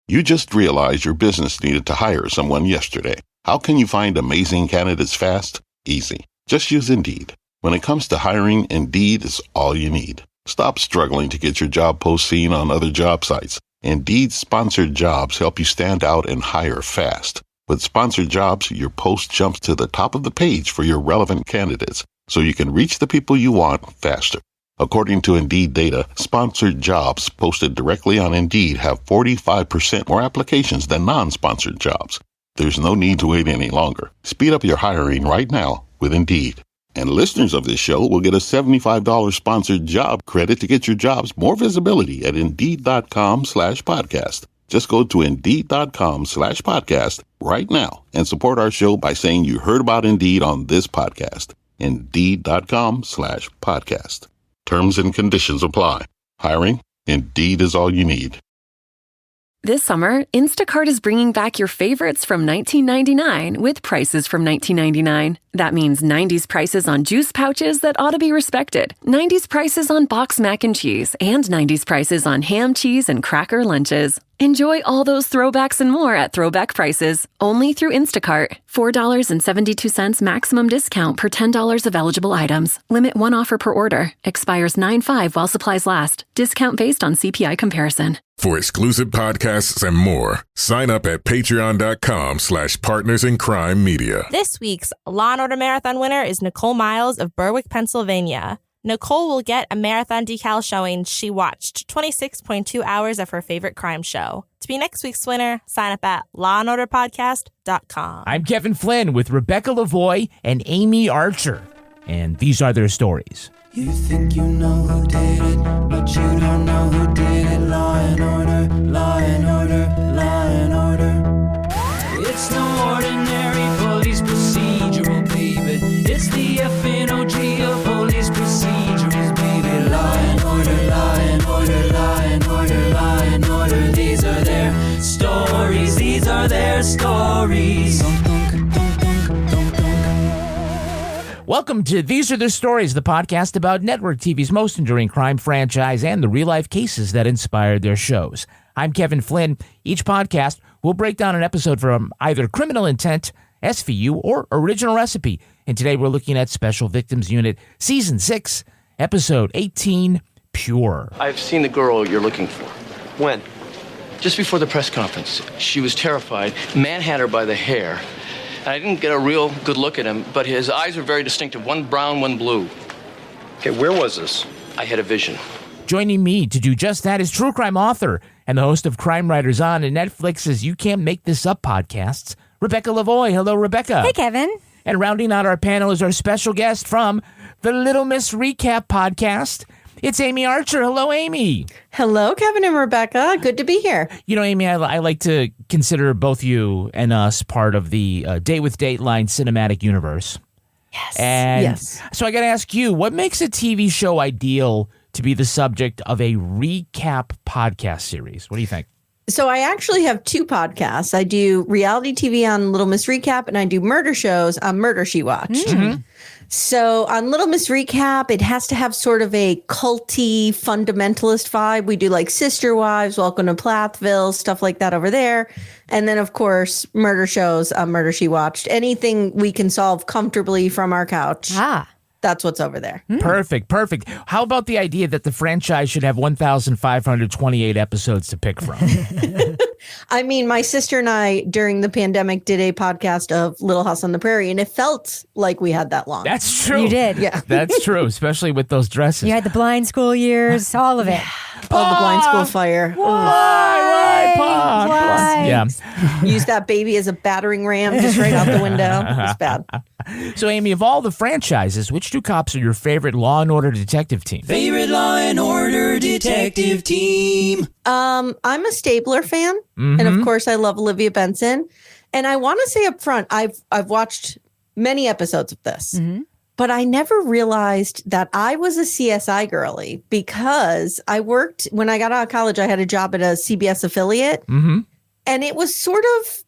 You just realized your business needed to hire someone yesterday. How can you find amazing candidates fast? Easy. Just use Indeed. When it comes to hiring, Indeed is all you need. Stop struggling to get your job post seen on other job sites. Indeed's sponsored jobs help you stand out and hire fast. With sponsored jobs, your post jumps to the top of the page for your relevant candidates, so you can reach the people you want faster. According to Indeed data, sponsored jobs posted directly on Indeed have 45% more applications than non-sponsored jobs. There's no need to wait any longer. Speed up your hiring right now with Indeed. And listeners of this show will get a $75 sponsored job credit to get your jobs more visibility at Indeed.com/podcast. Just go to Indeed.com/podcast right now and support our show by saying you heard about Indeed on this podcast. Indeed.com/podcast. Terms and conditions apply. Hiring? Indeed is all you need. This summer, Instacart is bringing back your favorites from 1999 with prices from 1999. That means 90s prices on juice pouches that ought to be respected, 90s prices on boxed mac and cheese, and 90s prices on ham, cheese, and cracker lunches. Enjoy all those throwbacks and more at throwback prices, only through Instacart. $4.72 maximum discount per $10 of eligible items. Limit one offer per order. Expires 9/5 while supplies last. Discount based on CPI comparison. For exclusive podcasts and more, sign up at patreon.com/partnersincrimemedia. This week's Law & Order Marathon winner is Nicole Miles of Berwick, Pennsylvania. Nicole will get a marathon decal showing she watched 26.2 hours of her favorite crime show. To be next week's winner, sign up at lawandorderpodcast.com. I'm Kevin Flynn with Rebecca Lavoie and Amye Archer, and these are their stories. You think you know who did it, but you don't know who did it. Law and order, law and order, law and order. It's no ordinary police procedural, baby. It's the FNOG of police procedurals, baby. Law and order, law and order, law and order, law and order. These are their stories, these are their stories. Welcome to These Are the Stories, the podcast about network TV's most enduring crime franchise and the real-life cases that inspired their shows. I'm Kevin Flynn. Each podcast will break down an episode from either Criminal Intent, SVU, or Original Recipe. And today we're looking at Special Victims Unit, Season 6, Episode 18, Pure. I've seen the girl you're looking for. When? Just before the press conference. She was terrified. Man had her by the hair. I didn't get a real good look at him, but his eyes were very distinctive. One brown, one blue. Okay, where was this? I had a vision. Joining me to do just that is true crime author and the host of Crime Writers On and Netflix's You Can't Make This Up podcasts, Rebecca Lavoie. Hello, Rebecca. Hey, Kevin. And rounding out our panel is our special guest from the Little Miss Recap podcast. It's Amye Archer. Hello, Amye. Hello, Kevin and Rebecca. Good to be here. You know, Amye, I like to consider both you and us part of the Date with Dateline cinematic universe. Yes. And so I got to ask you, what makes a TV show ideal to be the subject of a recap podcast series? What do you think? So I actually have two podcasts. I do reality TV on Little Miss Recap, and I do murder shows on Murder, She Watched. Mm-hmm. So on Little Miss Recap, it has to have sort of a culty fundamentalist vibe. We do like Sister Wives, Welcome to Plathville, stuff like that over there. And then, of course, murder shows on Murder, She Watched. Anything we can solve comfortably from our couch. That's what's over there. Perfect. How about the idea that the franchise should have 1,528 episodes to pick from? I mean, my sister and I, during the pandemic, did a podcast of Little House on the Prairie, and it felt like we had that long. That's true. You did. Yeah. That's true, especially with those dresses. You had the blind school years, all of it. Oh, the blind school fire. Why? Yeah. Use that baby as a battering ram just right out the window. It's bad. So, Amye, of all the franchises, which two cops are your favorite Law and Order detective team? Favorite Law and Order detective team. I'm a Stabler fan, and of course, I love Olivia Benson. And I want to say up front, I've watched many episodes of this, but I never realized that I was a CSI girly because I worked when I got out of college. I had a job at a CBS affiliate, and it was sort of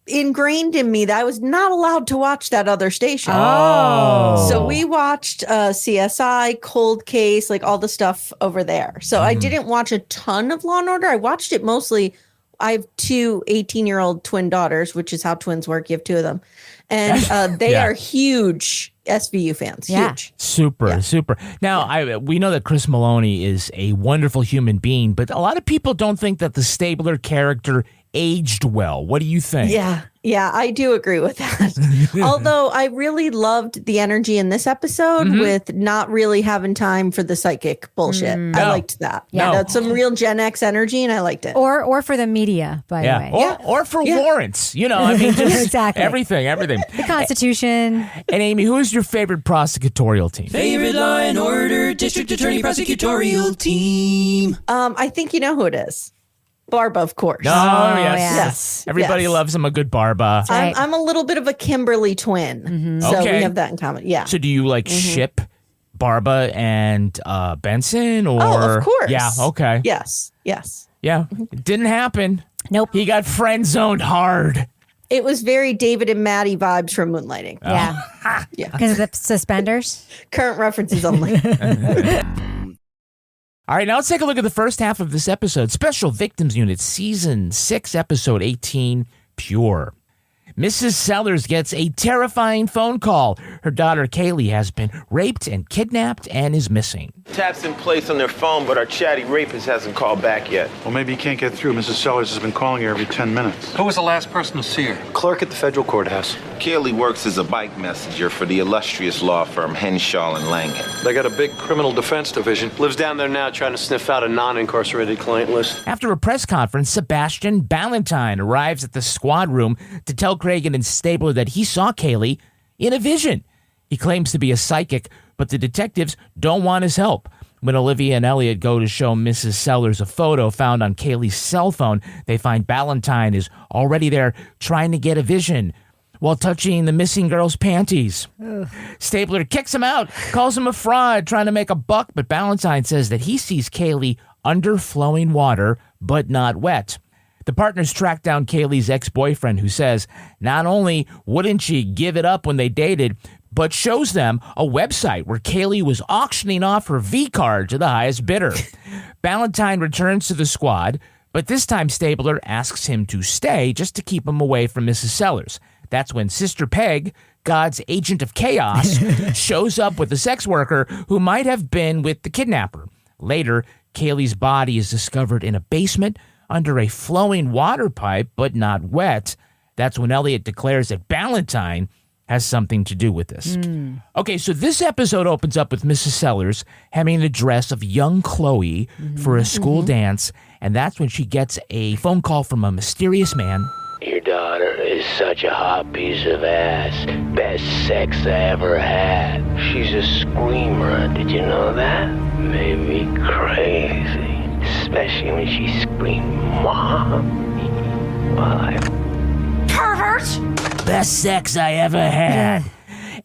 ingrained in me that I was not allowed to watch that other station. So we watched CSI, Cold Case, like all the stuff over there. So I didn't watch a ton of Law and Order. I watched it mostly. I have two 18-year-old twin daughters, which is how twins work. You have two of them. And they are huge SVU fans. Yeah. Huge. Super. Now, we know that Chris Maloney is a wonderful human being, but a lot of people don't think that the Stabler character aged well. What do you think? Yeah, I do agree with that. Although I really loved the energy in this episode with not really having time for the psychic bullshit. I liked that. Yeah. That's some real Gen X energy, and I liked it. Or for the media, by the way. Or for warrants. You know, I mean, just Exactly. everything. The Constitution. And Amy, who is your favorite prosecutorial team? Favorite Law and Order District Attorney Prosecutorial Team. I think you know who it is. Barba, of course. Oh, yes. Everybody loves him a good Barba. I'm a little bit of a Kimberly twin. So we have that in commmen. Yeah. So do you ship Barba and Benson? Or of course. Yeah, okay. Yes. Yeah, it didn't happen. Nope. He got friend-zoned hard. It was very David and Maddie vibes from Moonlighting. Yeah. Yeah. Because of the suspenders. Current references only. All right, now let's take a look at the first half of this episode. Special Victims Unit, Season 6, Episode 18, Pure. Mrs. Sellers gets a terrifying phone call. Her daughter, Kaylee, has been raped and kidnapped and is missing. Taps in place on their phone, but our chatty rapist hasn't called back yet. Well, maybe you can't get through. Mrs. Sellers has been calling her every 10 minutes. Who was the last person to see her? Clerk at the federal courthouse. Kaylee works as a bike messenger for the illustrious law firm Henshaw and Langen. They got a big criminal defense division. Lives down there now trying to sniff out a non-incarcerated client list. After a press conference, Sebastian Ballentine arrives at the squad room to tell Cragen and Stabler that he saw Kaylee in a vision. He claims to be a psychic, but the detectives don't want his help. When Olivia and Elliot go to show Mrs. Sellers a photo found on Kaylee's cell phone, they find Ballentine is already there trying to get a vision while touching the missing girl's panties. Ugh. Stabler kicks him out, calls him a fraud, trying to make a buck, but Ballentine says that he sees Kaylee under flowing water, but not wet. The partners track down Kaylee's ex-boyfriend, who says not only wouldn't she give it up when they dated, but shows them a website where Kaylee was auctioning off her V-card to the highest bidder. Ballentine returns to the squad, but this time Stabler asks him to stay just to keep him away from Mrs. Sellers. That's when Sister Peg, God's agent of chaos, shows up with a sex worker who might have been with the kidnapper. Later, Kaylee's body is discovered in a basement under a flowing water pipe, but not wet. That's when Elliot declares that Ballentine has something to do with this. Okay, so this episode opens up with Mrs. Sellers having the dress of young Chloe for a school dance, and that's when she gets a phone call from a mysterious man. Your daughter is such a hot piece of ass. Best sex I ever had. She's a screamer, did you know that? Made me crazy. Especially when she screamed, Mom. Well, Pervert! Best sex I ever had.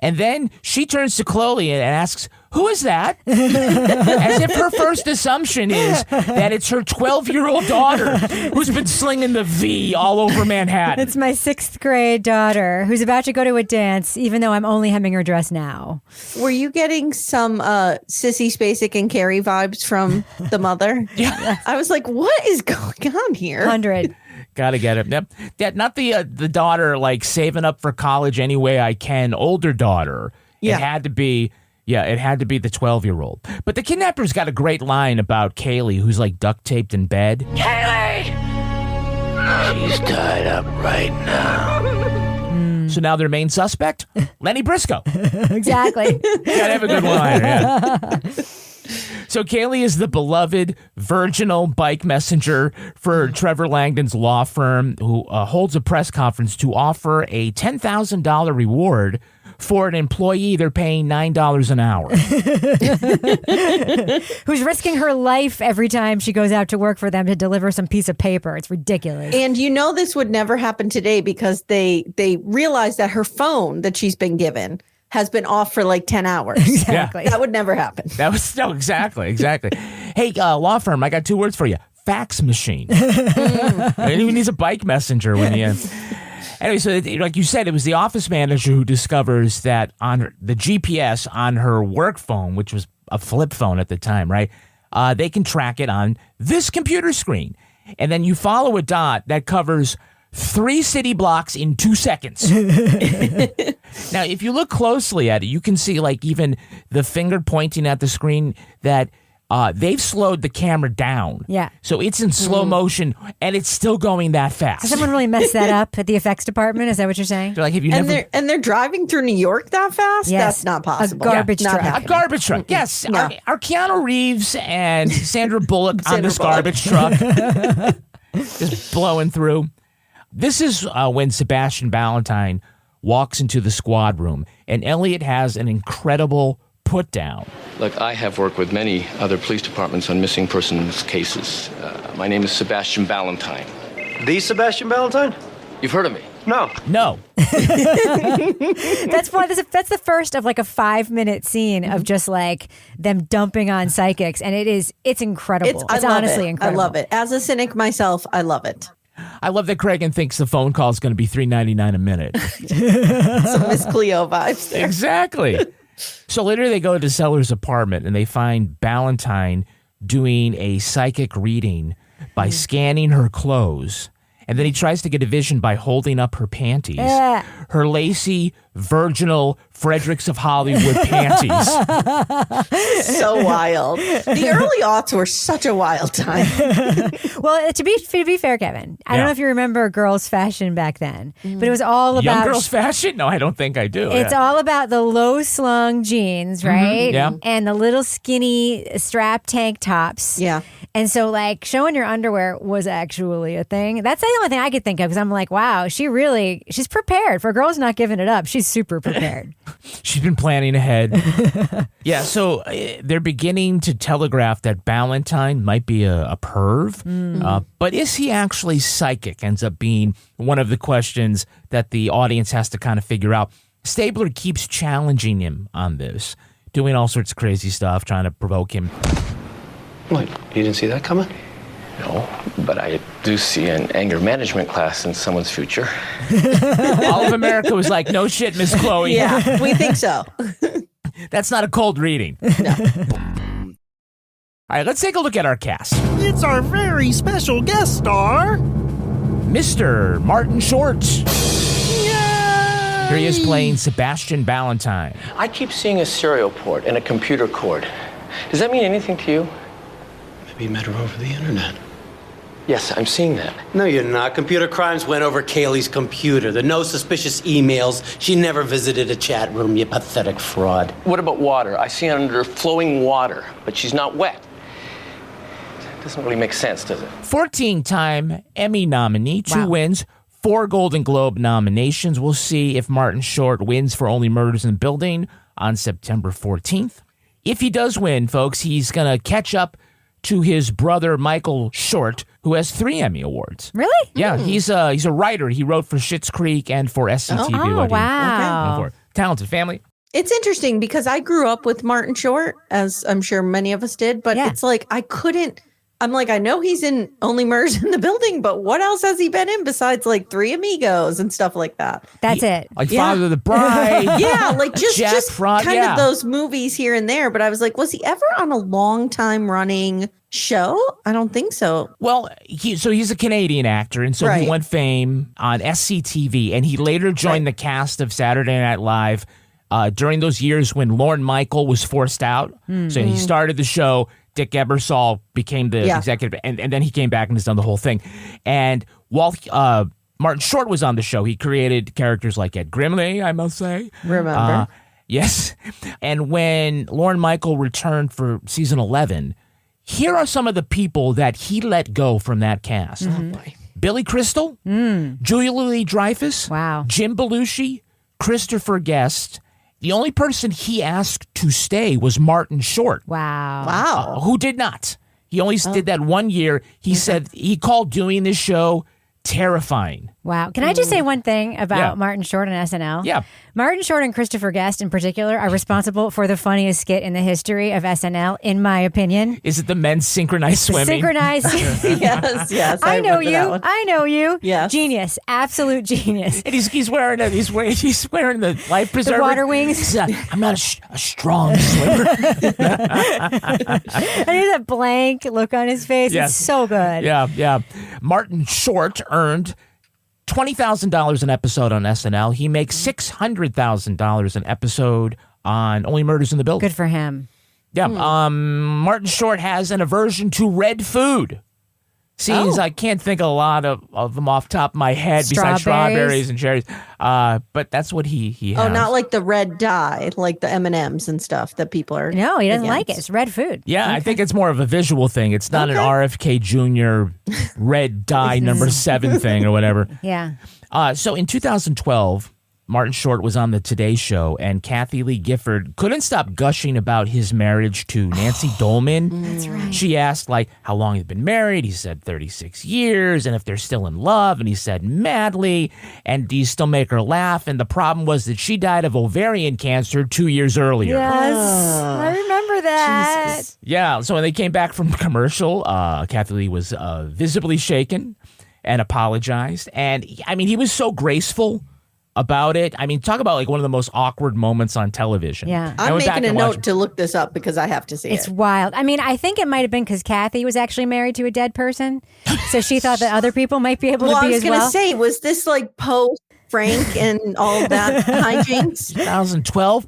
And then she turns to Chloe and asks, who is that? As if her first assumption is that it's her 12-year-old daughter who's been slinging the V all over Manhattan. It's my 6th grade daughter who's about to go to a dance, even though I'm only hemming her dress now. Were you getting some Sissy Spacek and Carrie vibes from the mother? Yeah. I was like, what is going on here? 100. Gotta get it. Yep. Yeah, not the daughter like saving up for college any way I can. Older daughter. Yeah. It had to be the 12-year-old. But the kidnapper's got a great line about Kaylee, who's like duct taped in bed. Kaylee! She's tied up right now. So now their main suspect, Lenny Briscoe. Exactly. Gotta have a good line. Yeah. So Kaylee is the beloved virginal bike messenger for Trevor Langdon's law firm, who holds a press conference to offer a $10,000 reward for an employee they're paying $9 an hour. Who's risking her life every time she goes out to work for them to deliver some piece of paper. It's ridiculous. And you know this would never happen today because they realize that her phone that she's been given has been off for like 10 hours. Exactly. That would never happen. Exactly. Hey, law firm, I got 2 words for you. Fax machine. Who needs a bike messenger when you... Anyway, so like you said, it was the office manager who discovers that on the GPS on her work phone, which was a flip phone at the time, right? They can track it on this computer screen. and then you follow a dot that covers 3 city blocks in 2 seconds. Now, if you look closely at it, you can see like even the finger pointing at the screen that they've slowed the camera down. Yeah. So it's in slow motion and it's still going that fast. Did someone really mess that up at the effects department? Is that what you're saying? They're like, have you And never... they're driving through New York that fast? Yes. That's not possible. A garbage Not truck. happening. A garbage truck, yes. No. Our Keanu Reeves and Sandra Bullock on this Bullock. garbage truck just blowing through. This is when Sebastian Ballentine walks into the squad room, and Elliot has an incredible put down. Look, I have worked with many other police departments on missing persons cases. My name is Sebastian Ballentine. The Sebastian Ballentine? You've heard of me? No. No. That's the first of like a 5-minute scene of just like them dumping on psychics, and it's incredible. It's honestly incredible. I love it. As a cynic myself, I love it. I love that Cragen thinks the phone call is going to be $3.99 a minute. Some Miss Cleo vibes there. Exactly. So later they go to Seller's apartment and they find Ballentine doing a psychic reading by scanning her clothes. And then he tries to get a vision by holding up her panties. Her lacy, virginal Fredericks of Hollywood panties. So wild. The early aughts were such a wild time. Well, to be fair, Kevin, I don't know if you remember girls' fashion back then, but it was all about Young girls' fashion? No, I don't think I do. It's all about the low slung jeans, right? Yeah. And the little skinny strap tank tops. Yeah. And so, like, showing your underwear was actually a thing. That's the only thing I could think of because I'm like, wow, she's prepared. For girls not giving it up, she's super prepared. She's been planning ahead. Yeah, so they're beginning to telegraph that Ballentine might be a perv. But is he actually psychic? Ends up being one of the questions that the audience has to kind of figure out. Stabler keeps challenging him on this, doing all sorts of crazy stuff, trying to provoke him. What, you didn't see that coming? No, but I do see an anger management class in someone's future. All of America was like, no shit, Miss Chloe. Yeah, we think so. That's not a cold reading. No. All right, let's take a look at our cast. It's our very special guest star, Mr. Martin Short. Here he is playing Sebastian Ballentine. I keep seeing a serial port and a computer cord. Does that mean anything to you? Maybe you met her over the internet. Yes, I'm seeing that. No, you're not. Computer crimes went over Kaylee's computer. There are no suspicious emails. She never visited a chat room, you pathetic fraud. What about water? I see her under flowing water, but she's not wet. Doesn't really make sense, does it? 14-time Emmy nominee, 2 wins, 4 Golden Globe nominations. We'll see if Martin Short wins for Only Murders in the Building on September 14th. If he does win, folks, he's going to catch up to his brother Michael Short, who has 3 Emmy Awards. Really? Yeah, he's a writer. He wrote for Schitt's Creek and for SCTV. Oh, wow. Okay. Talented family. It's interesting because I grew up with Martin Short, as I'm sure many of us did, but it's like I know he's in Only Murders in the Building, but what else has he been in besides like Three Amigos and stuff like that? That's it. Like Father of the Bride. Yeah, like just Front, kind of those movies here and there. But I was like, was he ever on a long time running show? I don't think so. Well, he's a Canadian actor, and so he won fame on SCTV, and he later joined the cast of Saturday Night Live during those years when Lorne Michael was forced out. So he started the show. Dick Ebersol became the executive, and then he came back and has done the whole thing. And while Martin Short was on the show, he created characters like Ed Grimley, I must say. Remember. Yes. And when Lorne Michael returned for season 11, here are some of the people that he let go from that cast. Billy Crystal, Julia Louis-Dreyfus, Jim Belushi, Christopher Guest. The only person he asked to stay was Martin Short. Wow. Who did not. He only did that 1 year. He said he called doing this show terrifying. Wow. Can I just say one thing about Martin Short on SNL? Yeah. Martin Short and Christopher Guest in particular are responsible for the funniest skit in the history of SNL, in my opinion. Is it the men's synchronized swimming? Synchronized. yes. I know you. I know you. Yes. Genius. Absolute genius. And he's wearing the life preserver. The water wings. I'm not a strong swimmer. And he has a blank look on his face. Yes. It's so good. Yeah. Martin Short earned $20,000 an episode on SNL. He makes $600,000 an episode on Only Murders in the Building. Good for him. Yeah. Martin Short has an aversion to red food. Seems I can't think of a lot of them off the top of my head besides strawberries and cherries. But that's what he has. Oh, not like the red dye, like the M&Ms and stuff that people are. No, he doesn't like it. It's red food. Yeah, okay. I think it's more of a visual thing. It's not an RFK Jr. red dye number 7 thing or whatever. Yeah. So in 2012, Martin Short was on the Today Show, and Kathy Lee Gifford couldn't stop gushing about his marriage to Nancy Dolman. That's right. She asked, how long he'd been married. He said 36 years, and if they're still in love, and he said madly, and do you still make her laugh? And the problem was that she died of ovarian cancer 2 years earlier. Yes, I remember that. Jesus. Yeah, so when they came back from commercial, Kathy Lee was visibly shaken and apologized. And, he was so graceful about it. Talk about one of the most awkward moments on television. Yeah. I'm making a note to look this up because I have to see it. It's wild. I think it might have been because Kathy was actually married to a dead person. So she thought that other people might be able to be as well. I was going to say, was this post Frank and all of that hijinks? 2012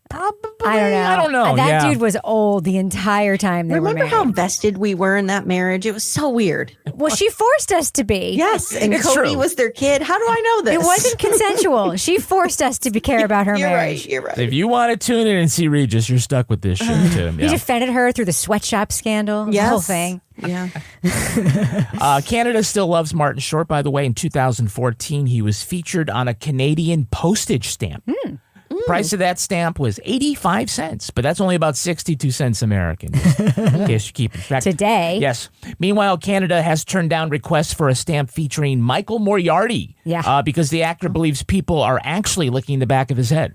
Probably. I don't know. That Yeah. dude was old the entire time they were married. Remember how invested we were in that marriage? It was so weird. Well, she forced us to be. Yes, and It's Cody true. was their kid. How do I know this? It wasn't consensual. She forced us to care about her marriage. You're right. If you want to tune in and see Regis, you're stuck with this shit too. He defended her through the sweatshop scandal. Yes. The whole thing. Yeah. Canada still loves Martin Short, by the way. In 2014, he was featured on a Canadian postage stamp. Price of that stamp was 85 cents, but that's only about 62 cents American. In case you keep track. Today. Yes. Meanwhile, Canada has turned down requests for a stamp featuring Michael Moriarty. Yeah. Because the actor believes people are actually licking the back of his head.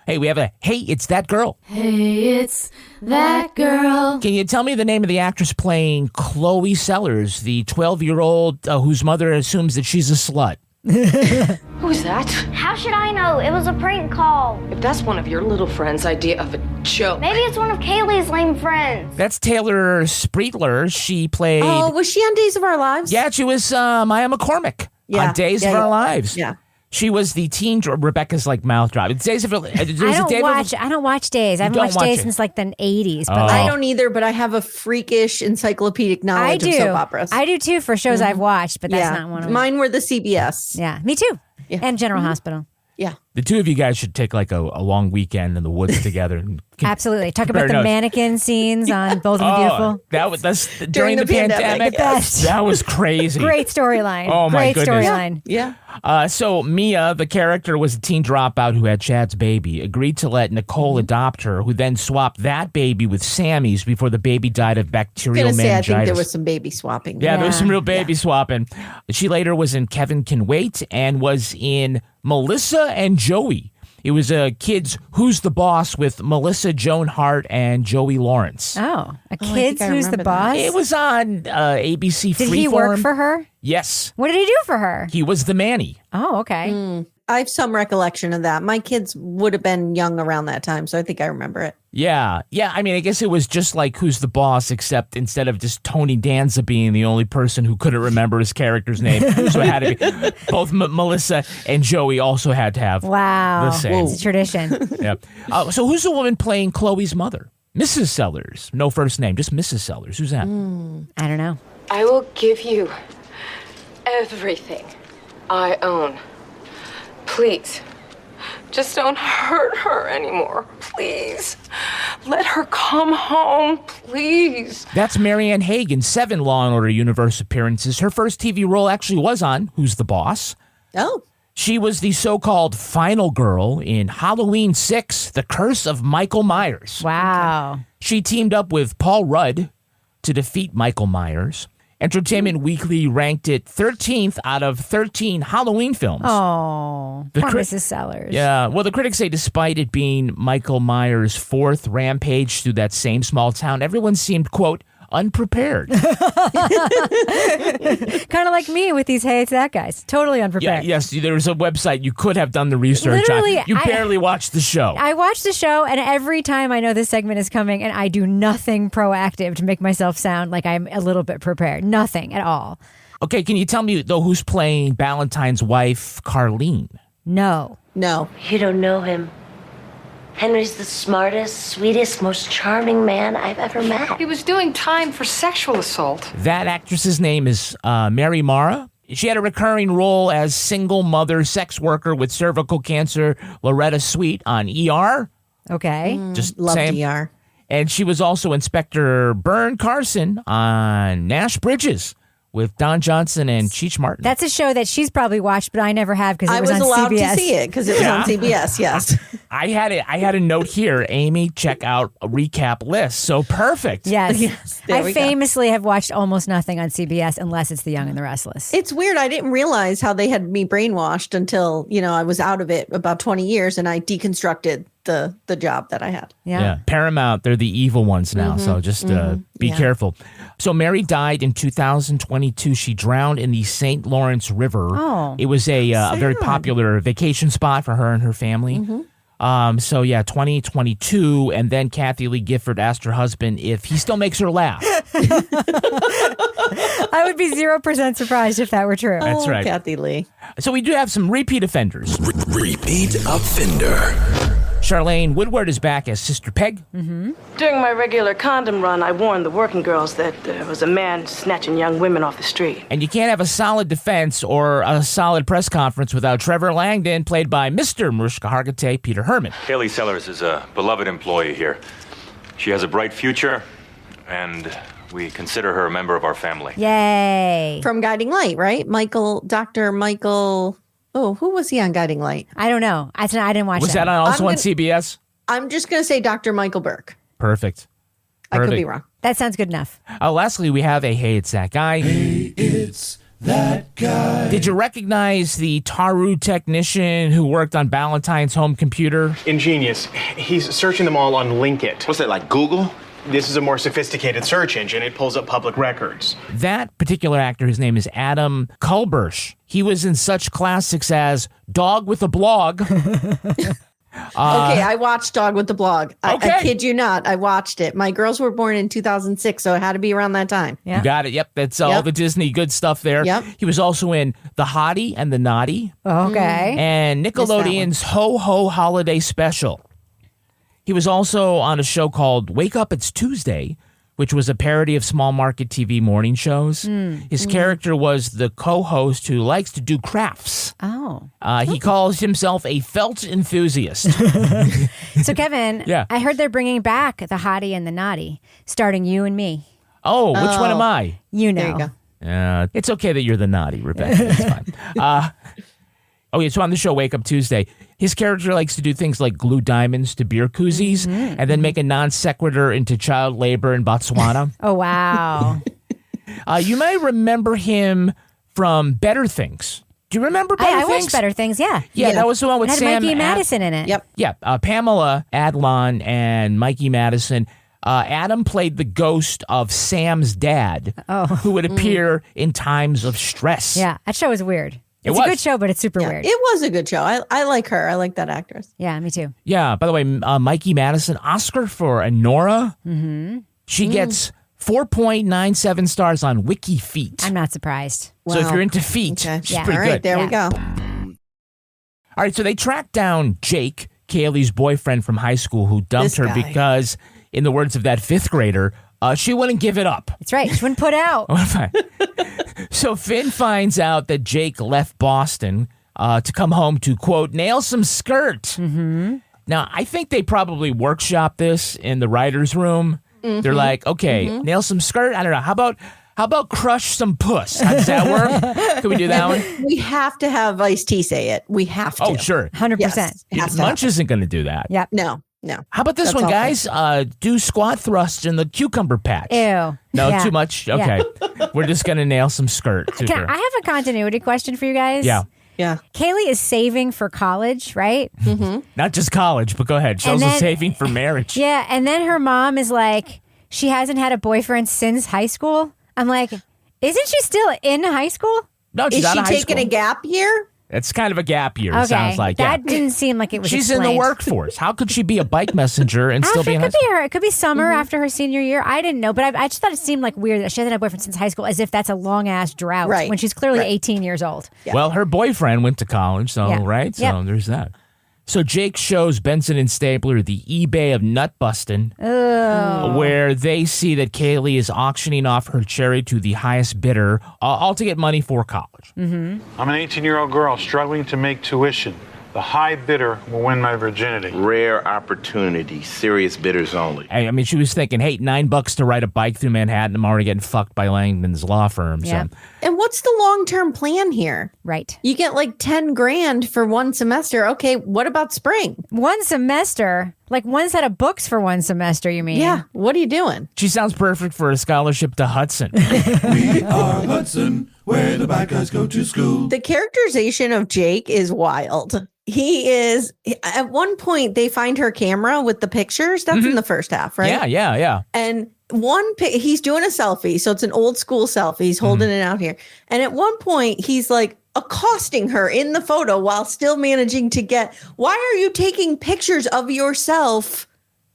Hey, we have Hey, it's that girl. Hey, it's that girl. Can you tell me the name of the actress playing Chloe Sellers, the 12-year-old whose mother assumes that she's a slut? Who's that? How should I know? It was a prank call. If that's one of your little friends' idea of a joke. Maybe it's one of Kaylee's lame friends. That's Taylor Spreetler. She played... Oh, was she on Days of Our Lives? Yeah, she was Maya McCormick on Days of Our Lives. Yeah. She was the teen. Rebecca's mouth drop. It's Days of. I don't watch Days. I haven't watched Days since the 80s. But I don't either. But I have a freakish encyclopedic knowledge of soap operas. I do too for shows I've watched, but that's not one of them. Mine were the CBS. Yeah, me too. Yeah. And General Hospital. Yeah. The two of you guys should take a long weekend in the woods together. And Absolutely. Talk about the mannequin scenes on Bold and the Beautiful. That's during the pandemic. The best. That was crazy. Great storyline. Oh, my goodness. Great storyline. Yeah. So Mia, the character, was a teen dropout who had Chad's baby, agreed to let Nicole adopt her, who then swapped that baby with Sammy's before the baby died of bacterial meningitis. I think there was some baby swapping. Yeah, there was some real baby swapping. She later was in Kevin Can Wait and was in Melissa and Joey. It was a Kids Who's the Boss with Melissa Joan Hart and Joey Lawrence. Oh, Kids Who's the Boss? It was on ABC Freeform. Did he work for her? Yes. What did he do for her? He was the Manny. Oh, okay. I have some recollection of that. My kids would have been young around that time, so I think I remember it. Yeah. I guess it was just like Who's the Boss, except instead of just Tony Danza being the only person who couldn't remember his character's name, so it had to be both Melissa and Joey also had to have the same. It's a tradition. Yeah. So who's the woman playing Chloe's mother? Mrs. Sellers. No first name, just Mrs. Sellers. Who's that? I don't know. I will give you everything I own. Please, just don't hurt her anymore. Please, let her come home, please. That's Marianne Hagen, 7 Law & Order Universe appearances. Her first TV role actually was on Who's the Boss? Oh. She was the so-called final girl in Halloween 6, The Curse of Michael Myers. Wow. She teamed up with Paul Rudd to defeat Michael Myers. Entertainment Weekly ranked it 13th out of 13 Halloween films. Oh, poor Mrs. Sellers. Yeah, well, the critics say despite it being Michael Myers' fourth rampage through that same small town, everyone seemed, quote, unprepared. Kind of like me with these Hey It's That guys. Totally unprepared. Yes, there was a website you could have done the research Literally, on. You barely watched the show. I watch the show, and every time I know this segment is coming, and I do nothing proactive to make myself sound like I'm a little bit prepared. Nothing at all. Okay, can you tell me, though, who's playing Ballentine's wife, Carlene? No. You don't know him. Henry's the smartest, sweetest, most charming man I've ever met. He was doing time for sexual assault. That actress's name is Mary Mara. She had a recurring role as single mother sex worker with cervical cancer, Loretta Sweet, on ER. Okay. Just loved saying. ER. And she was also Inspector Bern Carson on Nash Bridges with Don Johnson and Cheech Martin. That's a show that she's probably watched, but I never have because it was on CBS. I was allowed to see it because it was on CBS, yes. I had a note here, Amy, check out a recap list. So perfect. Yes. I famously have watched almost nothing on CBS unless it's The Young and the Restless. It's weird. I didn't realize how they had me brainwashed until, I was out of it about 20 years and I deconstructed the job that I had. Yeah. Paramount, they're the evil ones now. So just be careful. So Mary died in 2022. She drowned in the St. Lawrence River. Oh, it was a very popular vacation spot for her and her family. 2022, and then Kathy Lee Gifford asked her husband if he still makes her laugh. I would be 0% surprised if that were true. That's right. Kathy Lee. So we do have some repeat offenders. Repeat offender. Charlene Woodward is back as Sister Peg. During my regular condom run, I warned the working girls that there was a man snatching young women off the street. And you can't have a solid defense or a solid press conference without Trevor Langdon, played by Mr. Mariska Hargitay, Peter Herman. Kaylee Sellers is a beloved employee here. She has a bright future, and we consider her a member of our family. Yay. From Guiding Light, right? Dr. Michael... Oh, who was he on Guiding Light? I don't know. I didn't watch Was that also on CBS? I'm just going to say Dr. Michael Burke. Perfect. I could be wrong. That sounds good enough. Lastly, we have a Hey It's That Guy. Hey, it's that guy. Did you recognize the Taru technician who worked on Ballentine's home computer? Ingenious. He's searching them all on Linkit. What's that, like Google? This is a more sophisticated search engine. It pulls up public records. That particular actor, his name is Adam Kulbersh. He was in such classics as Dog with a Blog. Okay, I watched Dog with the Blog. I kid you not. I watched it. My girls were born in 2006, so it had to be around that time. You got it. Yep, that's all the Disney good stuff there. Yep. He was also in The Hottie and the Naughty. Okay. And Nickelodeon's Ho Ho Holiday Special. He was also on a show called Wake Up, It's Tuesday, which was a parody of small market TV morning shows. His character was the co-host who likes to do crafts. Oh. He calls himself a felt enthusiast. So, Kevin, I heard they're bringing back The Hottie and the Naughty, starting you and me. Oh, which one am I? You know. There you go. It's okay that you're the naughty, Rebecca. That's fine. So on the show Wake Up Tuesday, his character likes to do things like glue diamonds to beer koozies and then make a non sequitur into child labor in Botswana. Oh, wow. You may remember him from Better Things. Do you remember Better Things? I watched Better Things, yeah. Yeah, that was the one with it had Sam Mikey Madison in it. Yep. Yeah, Pamela Adlon and Mikey Madison. Adam played the ghost of Sam's dad, who would appear in times of stress. Yeah, that show was weird. It's a good show, but it's super weird. It was a good show. I like her. I like that actress. Yeah, me too. Yeah, by the way, Mikey Madison, Oscar for Anora. She gets 4.97 stars on WikiFeet. I'm not surprised. So if you're into feet, she's pretty good. There we go. All right, so they tracked down Jake, Kaylee's boyfriend from high school, who dumped her because, in the words of that fifth grader, she wouldn't give it up. That's right. She wouldn't put out. So Finn finds out that Jake left Boston to come home to, quote, nail some skirt. Now, I think they probably workshop this in the writer's room. They're like, okay, nail some skirt? I don't know. How about crush some puss? How does that work? Can we do that one? We have to have Ice-T say it. We have to. Oh, sure. 100%. Munch isn't going to do that. Yep. No. No. How about this That's one, awful. guys? Do squat thrusts in the cucumber patch. Ew. No, Yeah. too much? Okay. We're just going to nail some skirt. I have a continuity question for you guys. Yeah. Yeah. Kaylee is saving for college, right? Mm-hmm. Not just college, but go ahead. She's And also then- saving for marriage. Yeah, and then her mom is like, she hasn't had a boyfriend since high school. I'm like, isn't she still in high school? No, she's Is out she of high taking school. a gap year? It's kind of a gap year, it Okay, sounds like. that Yeah. didn't seem like it was She's in the explained. workforce. How could she be a bike messenger and still After, be in it high could school? be her. It could be summer after her senior year. I didn't know, but I just thought it seemed like weird that she hasn't had a boyfriend since high school, as if that's a long ass drought Right. when she's clearly Right. 18 years old. Well, her boyfriend went to college, so, Yeah. right? So Yep. there's that. So Jake shows Benson and Stabler the eBay of nut busting, where they see that Kaylee is auctioning off her cherry to the highest bidder, all to get money for college. I'm an 18-year-old girl struggling to make tuition. The high bidder will win my virginity. Rare opportunity, serious bidders only. I mean, she was thinking, hey, $9 to ride a bike through Manhattan. I'm already getting fucked by Langdon's law firm. Yeah. So. And what's the long-term plan here? Right. You get like 10 grand for one semester. Okay, what about spring? One semester? Like one set of books for one semester, you mean? Yeah. What are you doing? She sounds perfect for a scholarship to Hudson. We are Hudson, where the bad guys go to school. The characterization of Jake is wild. He is, at one point, they find her camera with the pictures. That's in the first half, right? Yeah. And he's doing a selfie. So it's an old school selfie. He's holding it out here. And at one point, he's like accosting her in the photo while still managing to get, why are you taking pictures of yourself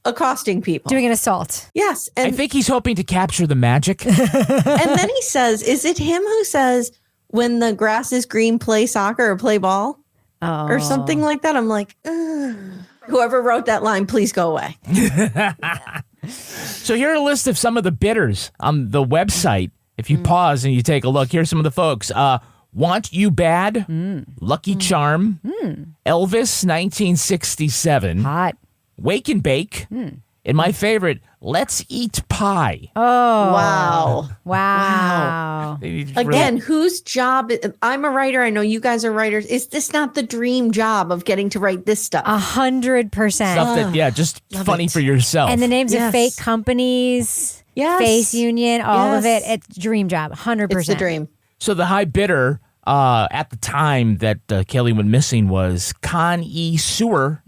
accosting people? Doing an assault. Yes. And, I think he's hoping to capture the magic. and then he says, is it him who says, when the grass is green, play soccer or play ball? Or something like that. I'm like, ugh. Whoever wrote that line, please go away. So here are a list of some of the bidders on the website. If you pause and you take a look, here's some of the folks. Want You Bad, Lucky Charm, Elvis 1967, Hot. Wake and Bake, and my favorite, Let's Eat Pie. Oh. Wow. Again, whose job? I'm a writer. I know you guys are writers. Is this not the dream job of getting to write this stuff? 100%. Stuff that, just funny for yourself. And the names of fake companies, Face Union, all of it. It's dream job, 100%. It's the dream. So the high bidder at the time that Kaylee went missing was Con E. Sewer.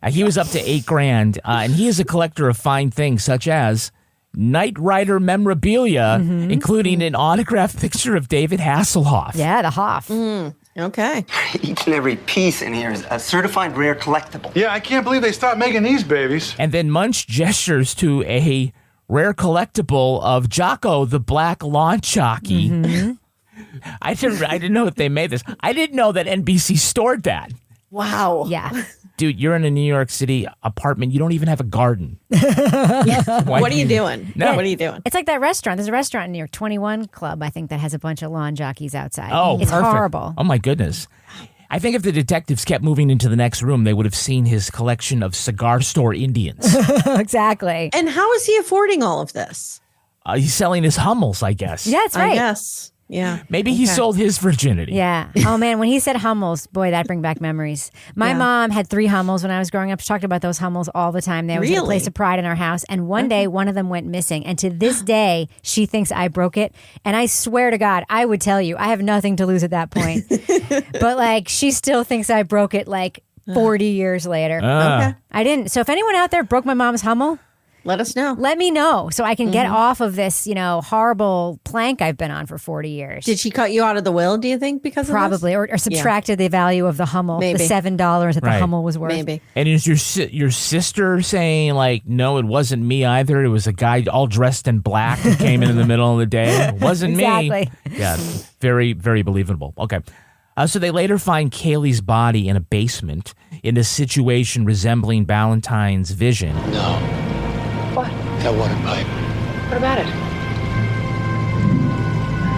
He was up to $8,000, and he is a collector of fine things such as Knight Rider memorabilia, including an autographed picture of David Hasselhoff. Yeah, the Hoff. Okay. Each and every piece in here is a certified rare collectible. Yeah, I can't believe they stopped making these babies. And then Munch gestures to a rare collectible of Jocko, the black lawn jockey. I didn't know that they made this. I didn't know that NBC stored that. Wow. Yeah. Dude, you're in a New York City apartment. You don't even have a garden. What are you doing? No. What are you doing? It's like that restaurant. There's a restaurant in New York, 21 Club, I think, that has a bunch of lawn jockeys outside. Oh, it's perfect. horrible. Oh, my goodness. I think if the detectives kept moving into the next room, they would have seen his collection of cigar store Indians. Exactly. And how is he affording all of this? He's selling his Hummels, I guess. Yeah, that's right. I guess. Yeah. Maybe he sold his virginity. Yeah. Oh, man. When he said Hummels, boy, that bring back memories. My mom had 3 Hummels when I was growing up. She talked about those Hummels all the time. They was a place of pride in our house. And one day, one of them went missing. And to this day, she thinks I broke it. And I swear to God, I would tell you, I have nothing to lose at that point. But like, she still thinks I broke it like 40 years later. Okay. I didn't. So if anyone out there broke my mom's Hummel, let us know. Let me know so I can get off of this, horrible plank I've been on for 40 years. Did she cut you out of the will, do you think, because of Probably, this? or subtracted the value of the Hummel, Maybe. the $7 that the Hummel was worth. Maybe. And is your sister saying, like, no, it wasn't me either? It was a guy all dressed in black who came in the middle of the day? It wasn't me. Exactly. Yeah, very, very believable. Okay. So they later find Kaylee's body in a basement in a situation resembling Ballentine's vision. No. What? That water pipe. What about it?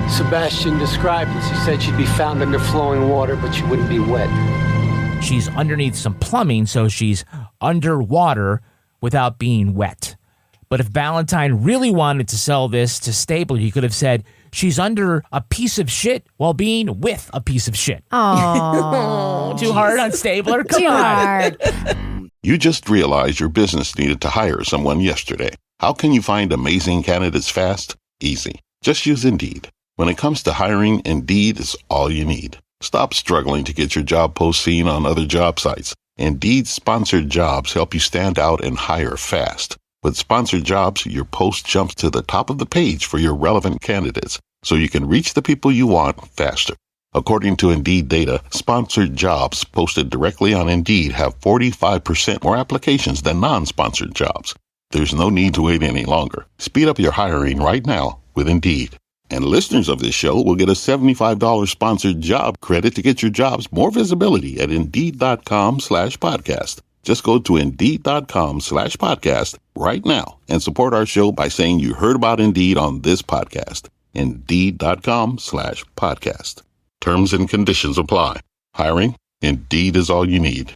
Sebastian described this. He said she'd be found under flowing water, but she wouldn't be wet. She's underneath some plumbing, so she's underwater without being wet. But if Ballentine really wanted to sell this to Stabler, he could have said, she's under a piece of shit while being with a piece of shit. Oh, Too hard on Stabler? Come Too on. hard. You just realized your business needed to hire someone yesterday. How can you find amazing candidates fast? Easy. Just use Indeed. When it comes to hiring, Indeed is all you need. Stop struggling to get your job post seen on other job sites. Indeed's sponsored jobs help you stand out and hire fast. With sponsored jobs, your post jumps to the top of the page for your relevant candidates, so you can reach the people you want faster. According to Indeed data, sponsored jobs posted directly on Indeed have 45% more applications than non-sponsored jobs. There's no need to wait any longer. Speed up your hiring right now with Indeed. And listeners of this show will get a $75 sponsored job credit to get your jobs more visibility at Indeed.com/podcast. Just go to Indeed.com/podcast right now and support our show by saying you heard about Indeed on this podcast. Indeed.com/podcast. Terms and conditions apply. Hiring? Indeed is all you need.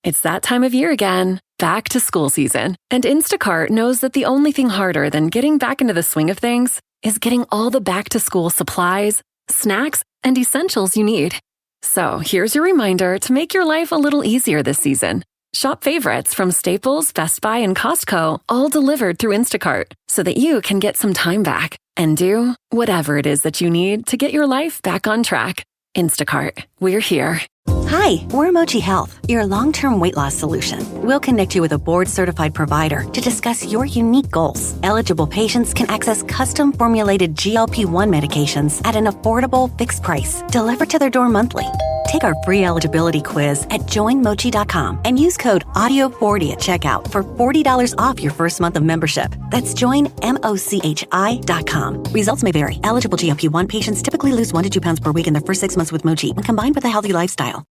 It's that time of year again, back to school season. And Instacart knows that the only thing harder than getting back into the swing of things is getting all the back-to-school supplies, snacks, and essentials you need. So here's your reminder to make your life a little easier this season. Shop favorites from Staples, Best Buy, and Costco, all delivered through Instacart, so that you can get some time back and do whatever it is that you need to get your life back on track. Instacart, we're here. Hi, we're Mochi Health, your long-term weight loss solution. We'll connect you with a board-certified provider to discuss your unique goals. Eligible patients can access custom-formulated GLP-1 medications at an affordable, fixed price, delivered to their door monthly. Take our free eligibility quiz at joinmochi.com and use code AUDIO40 at checkout for $40 off your first month of membership. That's joinmochi.com. Results may vary. Eligible GLP-1 patients typically lose 1 to 2 pounds per week in their first 6 months with Mochi when combined with a healthy lifestyle.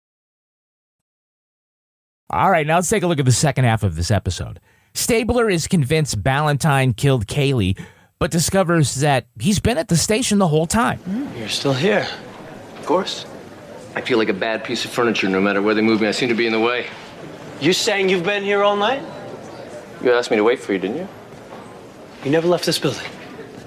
All right, now let's take a look at the second half of this episode. Stabler is convinced Ballentine killed Kaylee, but discovers that he's been at the station the whole time. You're still here. Of course. I feel like a bad piece of furniture no matter where they move me. I seem to be in the way. You saying you've been here all night? You asked me to wait for you, didn't you? You never left this building.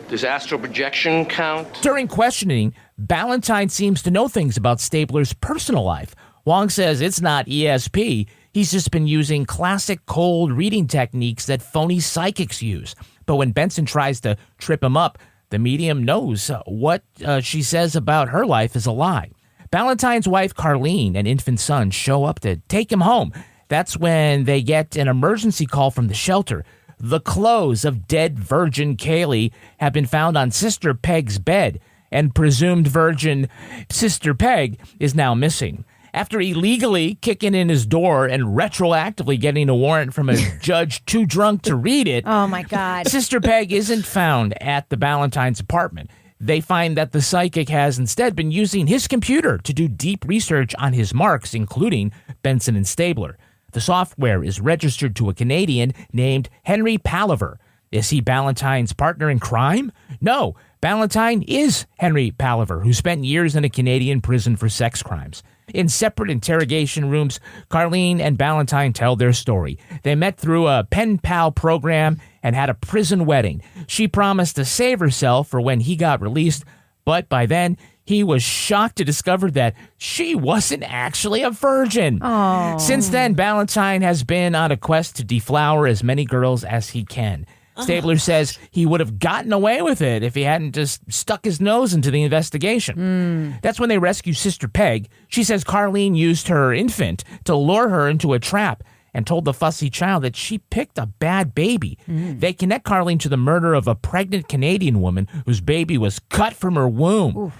Does astral projection count? During questioning, Ballentine seems to know things about Stabler's personal life. Wong says it's not ESP. He's just been using classic cold reading techniques that phony psychics use. But when Benson tries to trip him up, the medium knows what she says about her life is a lie. Ballentine's wife, Carlene, and infant son show up to take him home. That's when they get an emergency call from the shelter. The clothes of dead virgin Kaylee have been found on Sister Peg's bed, and presumed virgin Sister Peg is now missing. After illegally kicking in his door and retroactively getting a warrant from a judge too drunk to read it, oh my God, Sister Peg isn't found at the Ballentine's apartment. They find that the psychic has instead been using his computer to do deep research on his marks, including Benson and Stabler. The software is registered to a Canadian named Henry Palaver. Is he Ballentine's partner in crime? No, Ballentine is Henry Palaver, who spent years in a Canadian prison for sex crimes. In separate interrogation rooms, Carlene and Ballentine tell their story. They met through a pen pal program and had a prison wedding. She promised to save herself for when he got released, but by then, he was shocked to discover that she wasn't actually a virgin. Oh. Since then, Ballentine has been on a quest to deflower as many girls as he can. Stabler says he would have gotten away with it if he hadn't just stuck his nose into the investigation. That's when they rescue Sister Peg. She says Carlene used her infant to lure her into a trap and told the fussy child that she picked a bad baby. They connect Carlene to the murder of a pregnant Canadian woman whose baby was cut from her womb. Oof.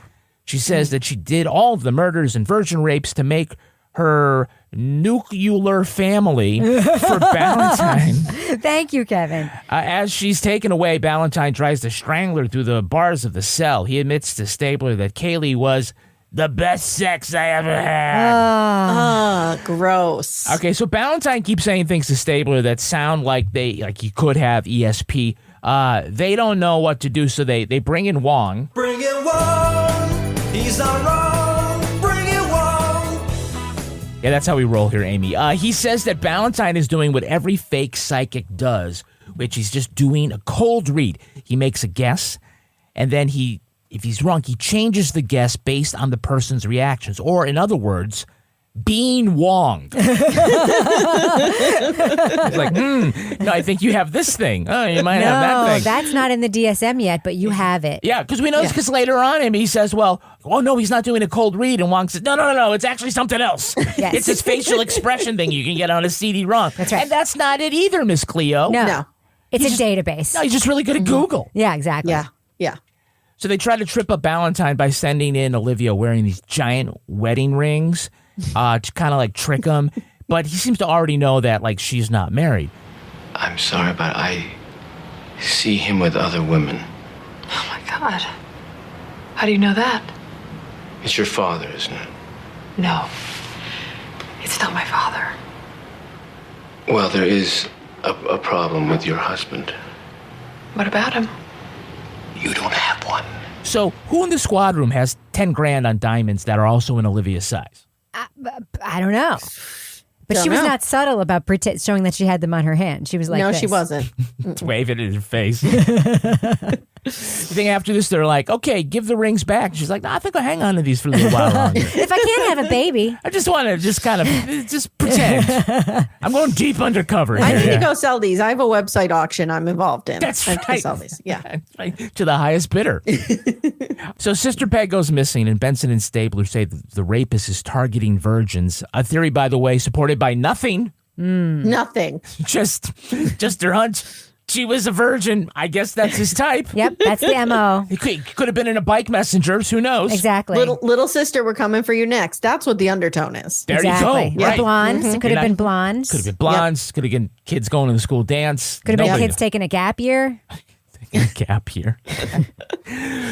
She says that she did all of the murders and virgin rapes to make her nuclear family for Ballentine. Thank you, Kevin. As she's taken away, Ballentine tries to strangle her through the bars of the cell. He admits to Stabler that Kaylee was the best sex I ever had. Gross. Okay, so Ballentine keeps saying things to Stabler that sound like he could have ESP. They don't know what to do, so they bring in Wong. Bring in Wong. He's not wrong. Yeah, that's how we roll here, Amy. He says that Ballentine is doing what every fake psychic does, which he's just doing a cold read. He makes a guess, and then if he's wrong, he changes the guess based on the person's reactions. Or, in other words, being wonged. It's like, no, I think you have this thing. Oh, you might have that thing. That's not in the DSM yet, but you have it. Yeah, because we know this because later on he says, well, oh, no, he's not doing a cold read. And Wong says, no, it's actually something else. Yes. It's his facial expression thing you can get on a CD-ROM. That's right. And that's not it either, Miss Cleo. No. It's a database. No, he's just really good at Google. Yeah, exactly. Yeah. So they try to trip up Ballentine by sending in Olivia wearing these giant wedding rings to kind of like trick him. But he seems to already know that like she's not married. I'm sorry, but I see him with other women. Oh my God. How do you know that? It's your father, isn't it? No. It's not my father. Well, there is a problem with your husband. What about him? You don't have one. So who in the squad room has 10 grand on diamonds that are also in Olivia's size? I don't know. But she was not subtle about showing that she had them on her hand. She was like, no, this. she wasn't. Wave it in her face. You think after this, they're like, okay, give the rings back. She's like, no, I think I'll hang on to these for a little while longer. If I can't have a baby. I just want to just pretend. I'm going deep undercover here. I need to go sell these. I have a website auction I'm involved in. That's I have to right. sell these. Yeah. To the highest bidder. So Sister Peg goes missing, and Benson and Stabler say the rapist is targeting virgins. A theory, by the way, supported by nothing. Nothing. Just her hunch. She was a virgin. I guess that's his type. Yep, that's the MO. He could have been in a bike messengers. Who knows? Exactly. Little sister, we're coming for you next. That's what the undertone is. There you go. Right. Right. Blondes. It could have been blondes. Could have been blondes. Could have been kids going to the school dance. Could have been kids taking a gap year. Gap year.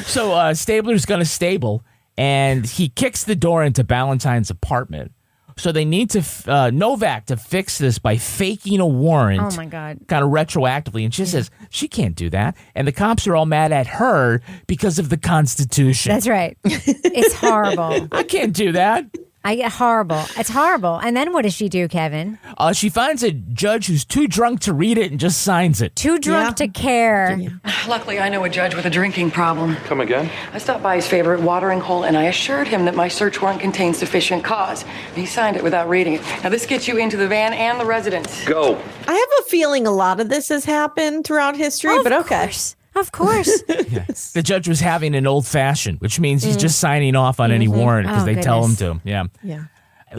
So Stabler's going to stable, and he kicks the door into Ballentine's apartment. So they need to Novak to fix this by faking a warrant. Oh, my God. Kind of retroactively. And she says she can't do that. And the cops are all mad at her because of the Constitution. That's right. It's horrible. I can't do that. I get horrible. It's horrible. And then what does she do, Kevin? She finds a judge who's too drunk to read it and just signs it. Too drunk to care. Luckily, I know a judge with a drinking problem. Come again? I stopped by his favorite watering hole and I assured him that my search warrant contained sufficient cause. He signed it without reading it. Now, this gets you into the van and the residence. Go. I have a feeling a lot of this has happened throughout history, but okay. Of course. Yes. The judge was having an old fashioned, which means he's just signing off on any warrant because they tell him to. Yeah.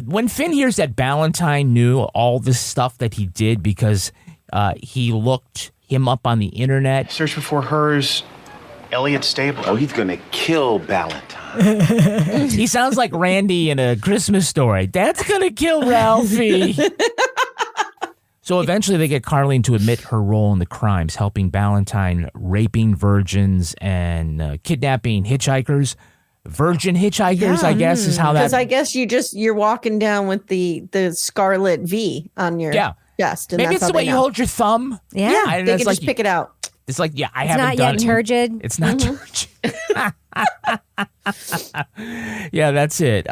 When Finn hears that Ballentine knew all this stuff that he did because he looked him up on the internet. Search before hers, Elliot Stable. Oh, he's gonna kill Ballentine. He sounds like Randy in A Christmas Story. Dad's gonna kill Ralphie. So eventually they get Carlene to admit her role in the crimes, helping Ballentine raping virgins and kidnapping hitchhikers. Virgin hitchhikers, I guess, is how that... Because I guess you're walking down with the scarlet V on your chest. And maybe that's it's the way you hold your thumb. Yeah, they can just pick it out. It's like, I it's haven't not done yet turgid. It's not turgid. Yeah, that's it.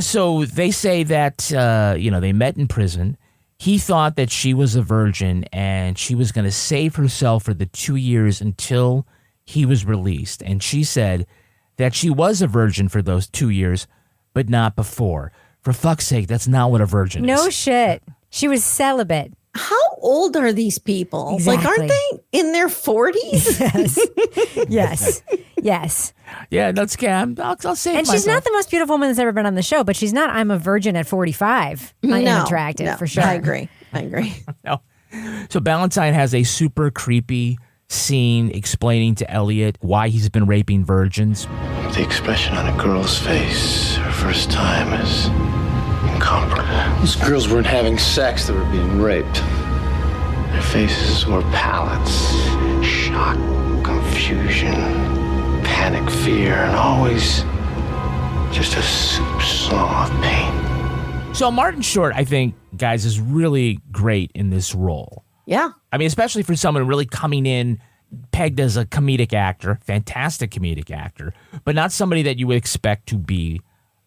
So they say that, they met in prison. He thought that she was a virgin and she was going to save herself for the 2 years until he was released. And she said that she was a virgin for those 2 years, but not before. For fuck's sake, that's not what a virgin is. No shit. She was celibate. How old are these people? Exactly. Like, aren't they in their 40s? Yes. Yeah, that's Cam. I'll save And she's not the most beautiful woman that's ever been on the show, but she's not, I'm a virgin at 45. Unattractive, for sure. I agree. No. So Ballentine has a super creepy scene explaining to Elliot why he's been raping virgins. The expression on a girl's face her first time is incomparable. Those girls weren't having sex, they were being raped. Their faces were pallets, shock, confusion, panic, fear, and always just a soup song of pain. So Martin Short, I think, guys, is really great in this role. Yeah. I mean, especially for someone really coming in pegged as a comedic actor, fantastic comedic actor, but not somebody that you would expect to be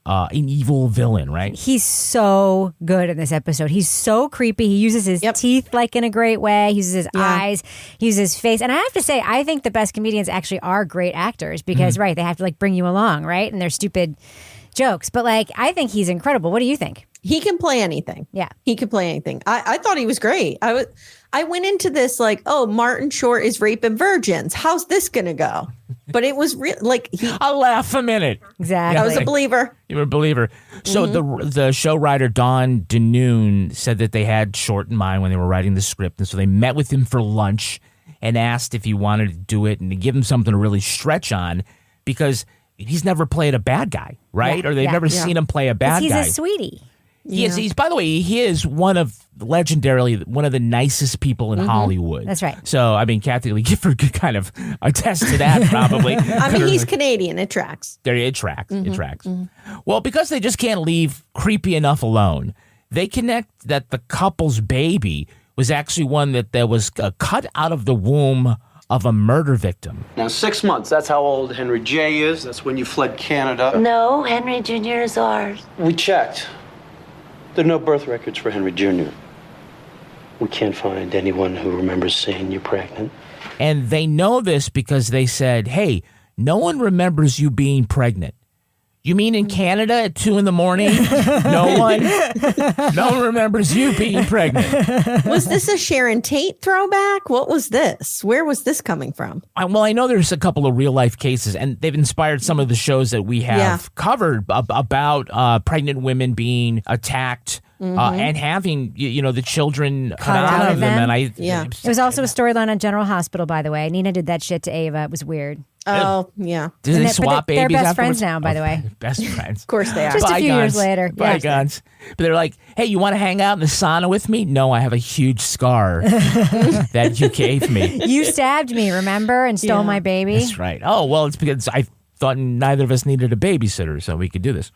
an evil villain, right? He's so good in this episode. He's so creepy. He uses his teeth like in a great way. He uses his eyes. He uses his face. And I have to say, I think the best comedians actually are great actors because, right, they have to like bring you along, right? And their stupid jokes. But like, I think he's incredible. What do you think? He can play anything. Yeah. He can play anything. I thought he was great. I went into this like, oh, Martin Short is raping virgins. How's this going to go? But it was real. Like, I'll laugh a minute. Exactly. I was a believer. You were a believer. So the show writer, Dawn DeNoon, said that they had Short in mind when they were writing the script. And so they met with him for lunch and asked if he wanted to do it and to give him something to really stretch on, because he's never played a bad guy, right? Or they've never seen him play a bad guy. He's a sweetie. He's by the way, he is legendarily one of the nicest people in Hollywood. That's right. So, I mean, Kathy Lee Gifford could kind of attest to that probably. I mean, he's Canadian. It tracks. It tracks. It tracks. Well, because they just can't leave creepy enough alone, they connect that the couple's baby was actually one that was cut out of the womb of a murder victim. Now, 6 months, that's how old Henry J. is. That's when you fled Canada. No, Henry Jr. is ours. We checked. There are no birth records for Henry Jr. We can't find anyone who remembers seeing you pregnant. And they know this because they said, hey, no one remembers you being pregnant. You mean in Canada at 2 a.m? No one remembers you being pregnant. Was this a Sharon Tate throwback? What was this? Where was this coming from? Well, I know there's a couple of real life cases, and they've inspired some of the shows that we have covered about pregnant women being attacked and having the children cut out of them. And it was also a storyline on General Hospital, by the way. Nina did that shit to Ava. It was weird. Oh, yeah. Did they swap babies afterwards? They're best afterwards? friends now, by the way. Best friends. Of course they are. Just a few years later. Bygones. But they're like, hey, you want to hang out in the sauna with me? No, I have a huge scar that you gave me. You stabbed me, remember? And stole my baby. That's right. Oh, well, it's because I thought neither of us needed a babysitter, so we could do this.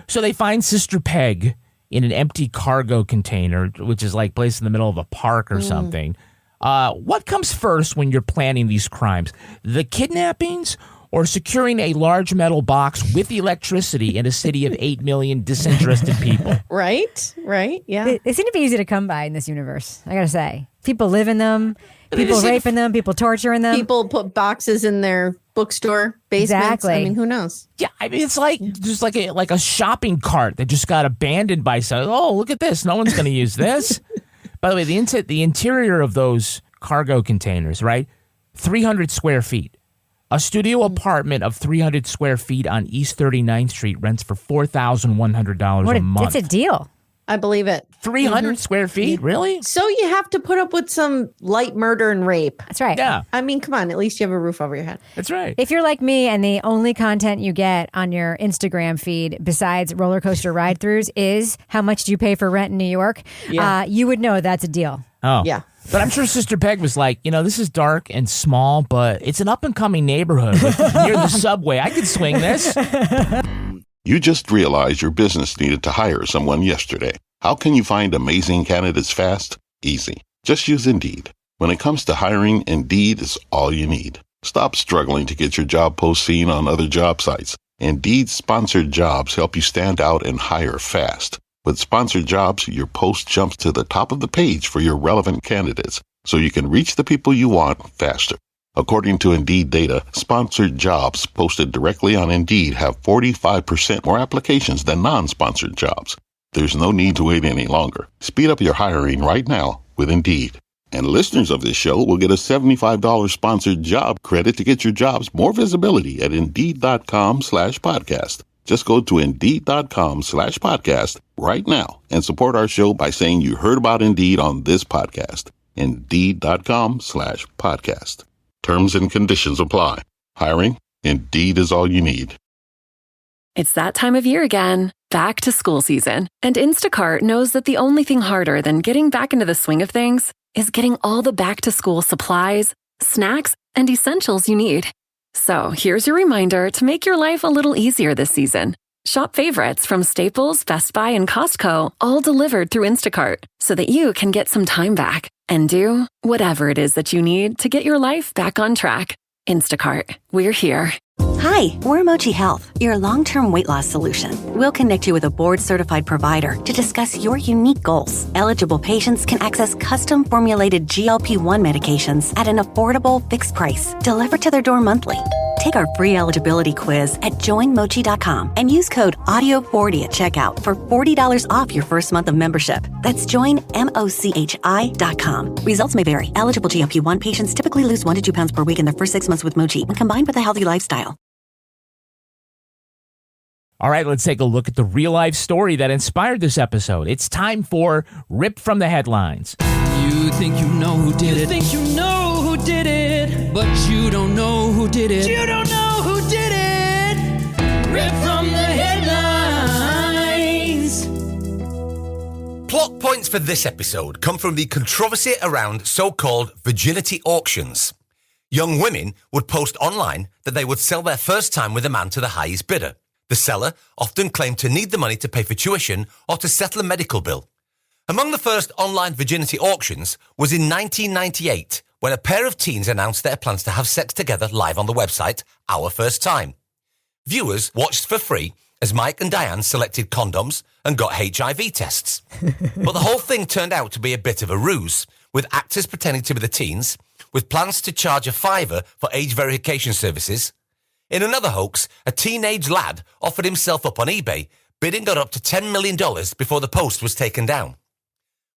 So they find Sister Peg in an empty cargo container, which is like placed in the middle of a park or something. What comes first when you're planning these crimes? The kidnappings or securing a large metal box with electricity in a city of 8 million disinterested people? Right, yeah. They seem to be easy to come by in this universe, I gotta say. People live in them, people raping them, people torturing them. People put boxes in their bookstore basements. Exactly. I mean, who knows? Yeah, I mean, it's like just like a shopping cart that just got abandoned by someone. Oh, look at this. No one's going to use this. By the way, the interior of those cargo containers, right? 300 square feet. A studio apartment of 300 square feet on East 39th Street rents for $4,100 a month. It's a deal. I believe it. 300 square feet? Really? So you have to put up with some light murder and rape. That's right. Yeah. I mean, come on. At least you have a roof over your head. That's right. If you're like me and the only content you get on your Instagram feed besides roller coaster ride-throughs is how much do you pay for rent in New York, you would know that's a deal. Oh. Yeah. But I'm sure Sister Peg was like, this is dark and small, but it's an up-and-coming neighborhood near the subway. I could swing this. You just realized your business needed to hire someone yesterday. How can you find amazing candidates fast? Easy. Just use Indeed. When it comes to hiring, Indeed is all you need. Stop struggling to get your job post seen on other job sites. Indeed sponsored jobs help you stand out and hire fast. With sponsored jobs, your post jumps to the top of the page for your relevant candidates, so you can reach the people you want faster. According to Indeed data, sponsored jobs posted directly on Indeed have 45% more applications than non-sponsored jobs. There's no need to wait any longer. Speed up your hiring right now with Indeed. And listeners of this show will get a $75 sponsored job credit to get your jobs more visibility at Indeed.com/podcast. Just go to Indeed.com/podcast right now and support our show by saying you heard about Indeed on this podcast. Indeed.com/podcast. Terms and conditions apply. Hiring? Indeed is all you need. It's that time of year again, back to school season. And Instacart knows that the only thing harder than getting back into the swing of things is getting all the back to school supplies, snacks, and essentials you need. So here's your reminder to make your life a little easier this season. Shop favorites from Staples, Best Buy, and Costco, all delivered through Instacart, so that you can get some time back and do whatever it is that you need to get your life back on track. Instacart, we're here. Hi, we're Mochi Health, your long-term weight loss solution. We'll connect you with a board-certified provider to discuss your unique goals. Eligible patients can access custom-formulated GLP-1 medications at an affordable, fixed price, delivered to their door monthly. Take our free eligibility quiz at joinmochi.com and use code AUDIO40 at checkout for $40 off your first month of membership. That's joinmochi.com. Results may vary. Eligible GLP-1 patients typically lose 1 to 2 pounds per week in their first 6 months with Mochi when combined with a healthy lifestyle. All right, let's take a look at the real-life story that inspired this episode. It's time for Rip from the Headlines. You think you know who did it. You think you know who did it. But you don't know who did it. You don't know who did it. Rip from the headlines. Plot points for this episode come from the controversy around so-called virginity auctions. Young women would post online that they would sell their first time with a man to the highest bidder. The seller often claimed to need the money to pay for tuition or to settle a medical bill. Among the first online virginity auctions was in 1998, when a pair of teens announced their plans to have sex together live on the website, Our First Time. Viewers watched for free as Mike and Diane selected condoms and got HIV tests. But the whole thing turned out to be a bit of a ruse, with actors pretending to be the teens, with plans to charge a $5 for age verification services. In another hoax, a teenage lad offered himself up on eBay, bidding got up to $10 million before the post was taken down.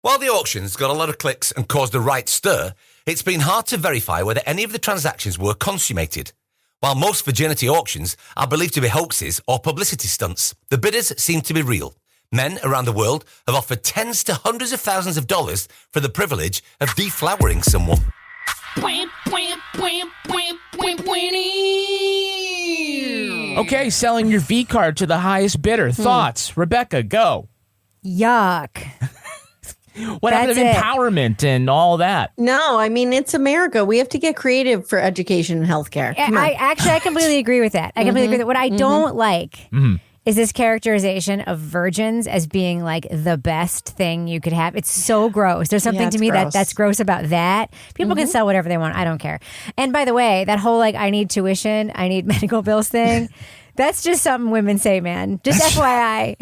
While the auctions got a lot of clicks and caused a right stir, it's been hard to verify whether any of the transactions were consummated. While most virginity auctions are believed to be hoaxes or publicity stunts, the bidders seem to be real. Men around the world have offered tens to hundreds of thousands of dollars for the privilege of deflowering someone. Okay, selling your V card to the highest bidder. Thoughts? Rebecca, go. Yuck. What happened to empowerment and all that? No, I mean, it's America. We have to get creative for education and healthcare. I completely agree with that. I completely agree with that. What I don't like is this characterization of virgins as being like the best thing you could have. It's so gross. There's something to me that's gross about that. People can sell whatever they want. I don't care. And by the way, that whole like, I need tuition, I need medical bills thing, that's just something women say, man. Just FYI.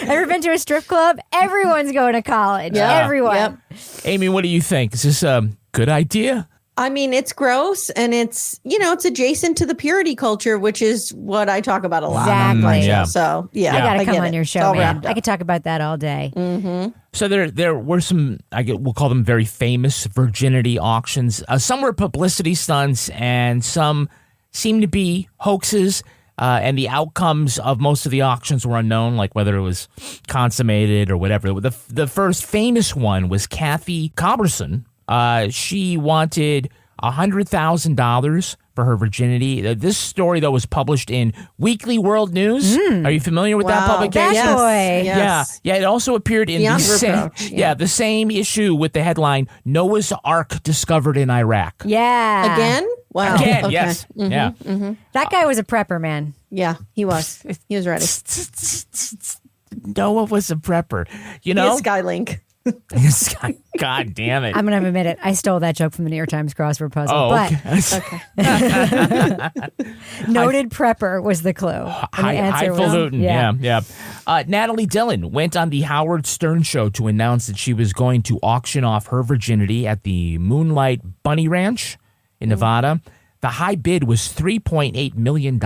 Ever been to a strip club? Everyone's going to college. Yeah. Everyone. Yep. Amy, what do you think? Is this a good idea? I mean, it's gross and it's, it's adjacent to the purity culture, which is what I talk about a lot. Exactly. Yeah. So, I got to come on your show, man. I could talk about that all day. So there were some, we'll call them very famous virginity auctions. Some were publicity stunts and some seemed to be hoaxes. And the outcomes of most of the auctions were unknown, like whether it was consummated or whatever. The first famous one was Kathy Coberson. She wanted $100,000 for her virginity. This story, though, was published in Weekly World News. Are you familiar with that publication? Yes. Yeah. It also appeared in the same issue with the headline, Noah's Ark discovered in Iraq. Yeah. Again? Wow. Again, Okay. yes. Yeah. That guy was a prepper, man. Yeah, he was. He was ready. Noah was a prepper. You know? Skylink. God damn it. I'm going to admit it. I stole that joke from the New York Times crossword puzzle. Okay. Noted prepper was the clue. Highfalutin. Yeah. Natalie Dillon went on the Howard Stern show to announce that she was going to auction off her virginity at the Moonlight Bunny Ranch in Nevada. The high bid was $3.8 million.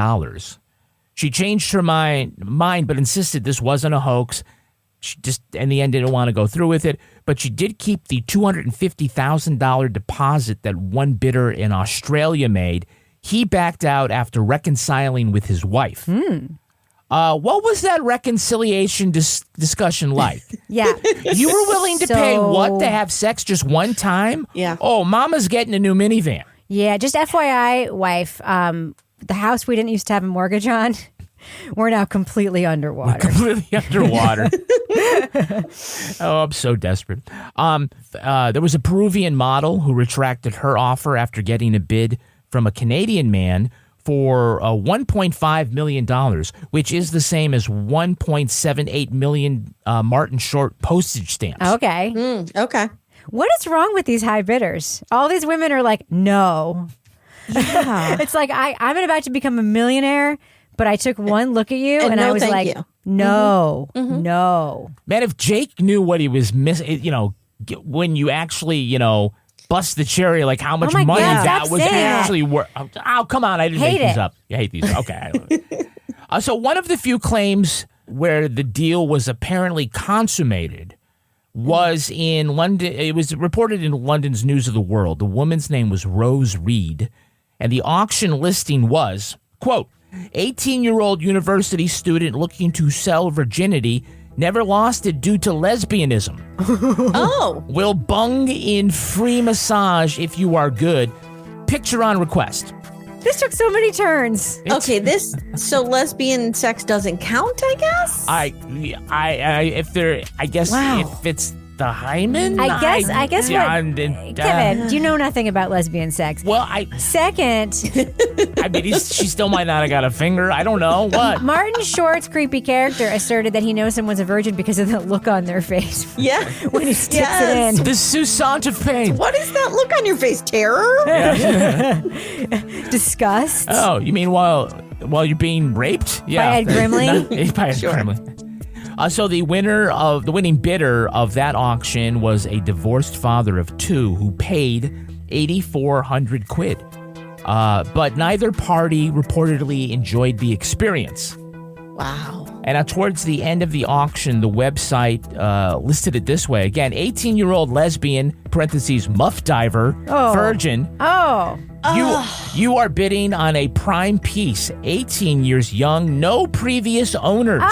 She changed her mind, but insisted this wasn't a hoax. She just, in the end, didn't want to go through with it, but she did keep the $250,000 deposit that one bidder in Australia made. He backed out after reconciling with his wife. What was that reconciliation discussion like? Yeah. You were willing to pay what to have sex just one time? Yeah. Oh, mama's getting a new minivan. Yeah, just FYI, wife, the house we didn't used to have a mortgage on, we're now completely underwater. Oh, I'm so desperate. There was a Peruvian model who retracted her offer after getting a bid from a Canadian man for $1.5 million, which is the same as 1.78 million Martin Short postage stamps. Okay. Okay. What is wrong with these high bidders? All these women are like, no. Yeah. It's like, I'm about to become a millionaire, but I took one look at you and no, I was like, no. Man, if Jake knew what he was missing, when you actually, bust the cherry, like how much my money God, that stop was saying actually worth. Oh, come on. I didn't Hate make these it. up. You hate these. Okay. So one of the few claims where the deal was apparently consummated was in London. It was reported in London's News of the World. The woman's name was Rose Reed, and the auction listing was, quote, 18-year-old university student looking to sell virginity, never lost it due to lesbianism. Oh. Will bung in free massage if you are good. Picture on request. This took so many turns. So lesbian sex doesn't count, I guess? If it's the hymen? I guess what, Kevin, you know nothing about lesbian sex. Well, Second. I mean, she still might not have got a finger. I don't know. What? Martin Short's creepy character asserted that he knows someone's a virgin because of the look on their face. Yeah. When he sticks it in. The Susant of pain. What is that look on your face? Terror? Yeah. Disgust. Oh, you mean while you're being raped? Yeah. By Ed Grimley? By Ed Grimley. So the winning bidder of that auction was a divorced father of two who paid 8,400 quid. But neither party reportedly enjoyed the experience. Wow. And towards the end of the auction, the website listed it this way. Again, 18-year-old lesbian, parentheses, muff diver, virgin. Oh. You are bidding on a prime piece, 18 years young, no previous owners.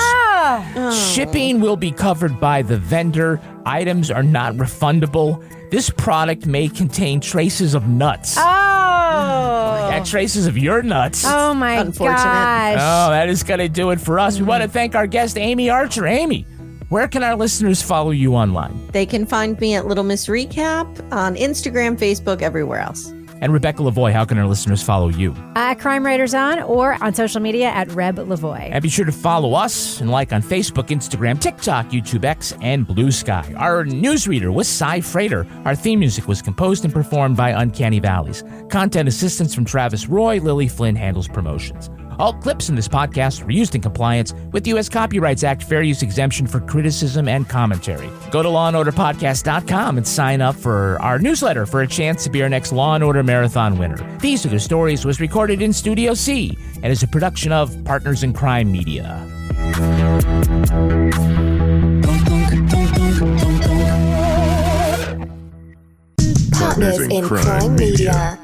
Shipping will be covered by the vendor. Items are not refundable. This product may contain traces of nuts. Yeah, traces of your nuts. Oh, my gosh. Oh, that is going to do it for us. We want to thank our guest, Amye Archer. Amye, where can our listeners follow you online? They can find me at Little Miss Recap on Instagram, Facebook, everywhere else. And Rebecca Lavoie, how can our listeners follow you? Crime Writers On or on social media at Reb Lavoie. And be sure to follow us and like on Facebook, Instagram, TikTok, YouTube X, and Blue Sky. Our newsreader was Cy Frater. Our theme music was composed and performed by Uncanny Valleys. Content assistance from Travis Roy. Lily Flynn handles promotions. All clips in this podcast were used in compliance with the U.S. Copyrights Act fair use exemption for criticism and commentary. Go to lawandorderpodcast.com and sign up for our newsletter for a chance to be our next Law & Order Marathon winner. These Are the Stories was recorded in Studio C and is a production of Partners in Crime Media. Partners in Crime Media.